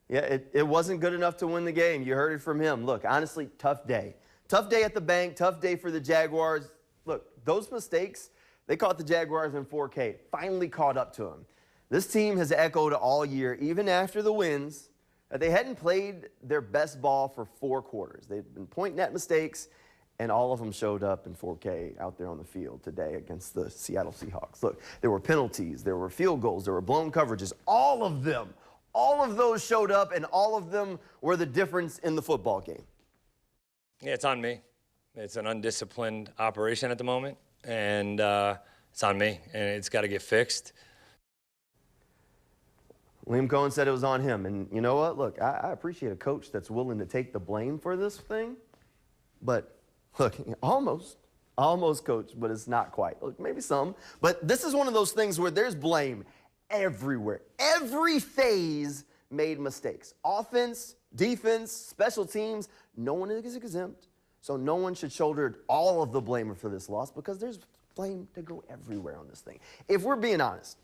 Yeah, it wasn't good enough to win the game. You heard it from him. Look, honestly, tough day. Tough day at the bank, tough day for the Jaguars. Look, those mistakes, they caught the Jaguars in 4K, finally caught up to them. This team has echoed all year, even after the wins, that they hadn't played their best ball for 4 quarters. They've been pointing at mistakes, and all of them showed up in 4K out there on the field today against the Seattle Seahawks. Look, there were penalties, there were field goals, there were blown coverages, all of them. All of those showed up, and all of them were the difference in the football game. Yeah, it's on me. It's an undisciplined operation at the moment, and it's on me, and it's got to get fixed. Liam Cohen said it was on him, and you know what? Look, I appreciate a coach that's willing to take the blame for this thing, but look, almost, coach, but it's not quite. Look, maybe some, but this is one of those things where there's blame everywhere. Every phase made mistakes. Offense, defense, special teams, no one is exempt. So no one should shoulder all of the blame for this loss because there's blame to go everywhere on this thing. If we're being honest,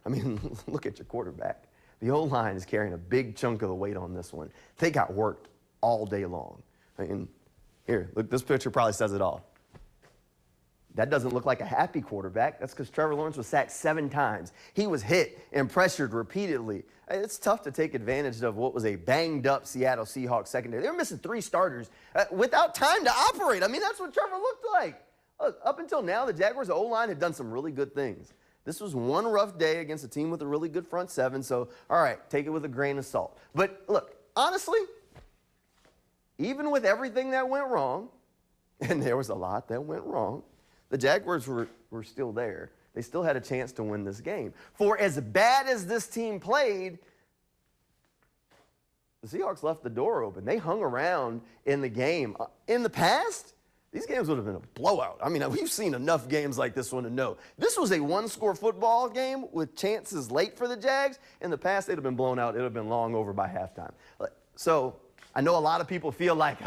I mean, look at your quarterback. The O-line is carrying a big chunk of the weight on this one. They got worked all day long. I mean, here, look, this picture probably says it all. That doesn't look like a happy quarterback. That's because Trevor Lawrence was sacked 7 times. He was hit and pressured repeatedly. It's tough to take advantage of what was a banged-up Seattle Seahawks secondary. They were missing 3 starters without time to operate. I mean, that's what Trevor looked like. Look, up until now, the Jaguars' O-line had done some really good things. This was one rough day against a team with a really good front 7, so, all right, take it with a grain of salt. But, look, honestly, even with everything that went wrong, and there was a lot that went wrong, the Jaguars were still there. They still had a chance to win this game. For as bad as this team played, the Seahawks left the door open. They hung around in the game. In the past, these games would have been a blowout. I mean, we've seen enough games like this one to know. This was a 1-score football game with chances late for the Jags. In the past, they'd have been blown out. It would have been long over by halftime. So I know a lot of people feel like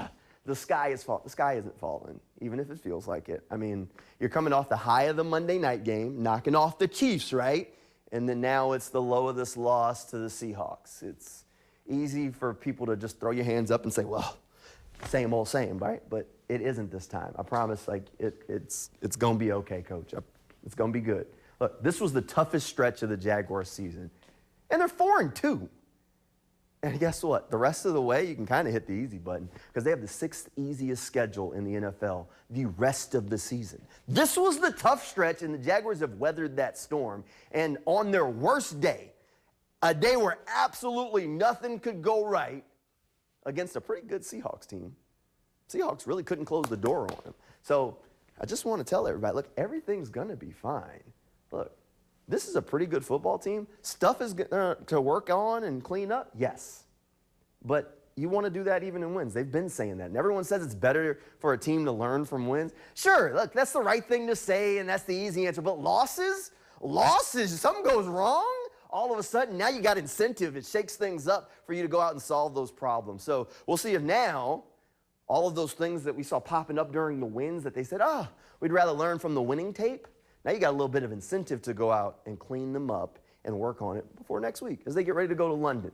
the sky is falling. The sky isn't falling, even if it feels like it. I mean, you're coming off the high of the Monday night game, knocking off the Chiefs, right? And then now it's the low of this loss to the Seahawks. It's easy for people to just throw your hands up and say, well, same old same, right? But it isn't this time. I promise, like, it's going to be okay, Coach. It's going to be good. Look, this was the toughest stretch of the Jaguars season, and they're 4-2. And guess what? The rest of the way, you can kind of hit the easy button because they have the 6th easiest schedule in the NFL the rest of the season. This was the tough stretch, and the Jaguars have weathered that storm. And on their worst day, a day where absolutely nothing could go right against a pretty good Seahawks team, Seahawks really couldn't close the door on them. So I just want to tell everybody, look, everything's going to be fine. Look. This is a pretty good football team. Stuff is to work on and clean up, yes. But you want to do that even in wins. They've been saying that. And everyone says it's better for a team to learn from wins. Sure, look, that's the right thing to say, and that's the easy answer. But losses, something goes wrong, all of a sudden, now you got incentive. It shakes things up for you to go out and solve those problems. So we'll see if now all of those things that we saw popping up during the wins that they said, we'd rather learn from the winning tape. Now you got a little bit of incentive to go out and clean them up and work on it before next week as they get ready to go to London.